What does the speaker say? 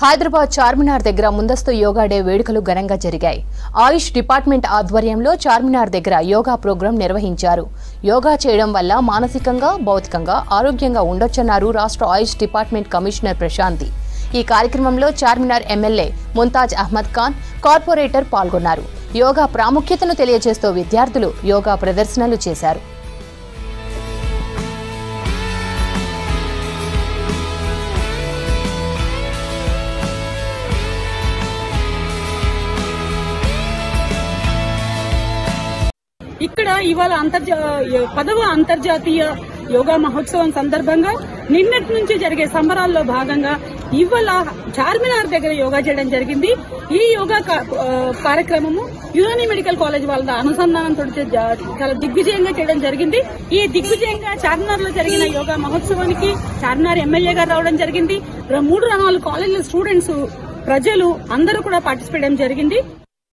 హైదరాబాద్ చార్మినార్ దగ్గర ముందస్తు యోగా డే వేడుకలు ఘనంగా జరిగాయి. ఆయుష్ డిపార్ట్మెంట్ ఆధ్వర్యంలో చార్మినార్ దగ్గర యోగా ప్రోగ్రాం నిర్వహించారు. యోగా చేయడం వల్ల మానసికంగా, భౌతికంగా ఆరోగ్యంగా ఉండొచ్చన్నారు రాష్ట్ర ఆయుష్ డిపార్ట్మెంట్ కమిషనర్ ప్రశాంతి. ఈ కార్యక్రమంలో చార్మినార్ ఎమ్మెల్యే ముంతాజ్ అహ్మద్ ఖాన్, కార్పొరేటర్ పాల్గొన్నారు. యోగా ప్రాముఖ్యతను తెలియజేస్తూ విద్యార్థులు యోగా ప్రదర్శనలు చేశారు. ఇక్కడ ఇవాళ 10వ అంతర్జాతీయ యోగా మహోత్సవం సందర్భంగా నిన్నటి నుంచి జరిగే సంబరాల్లో భాగంగా ఇవాళ చార్మినార్ దగ్గర యోగా చేయడం జరిగింది. ఈ యోగా కార్యక్రమము యునాని మెడికల్ కాలేజ్ వాళ్ళ అనుసంధానంతో చాలా దిగ్విజయంగా చేయడం జరిగింది. ఈ దిగ్విజయంగా చార్మినార్ లో జరిగిన యోగా మహోత్సవానికి చార్మినార్ ఎమ్మెల్యే గారు రావడం జరిగింది. 3-4 కాలేజీల స్టూడెంట్స్, ప్రజలు అందరూ కూడా పార్టిసిపేట్ చేయడం జరిగింది.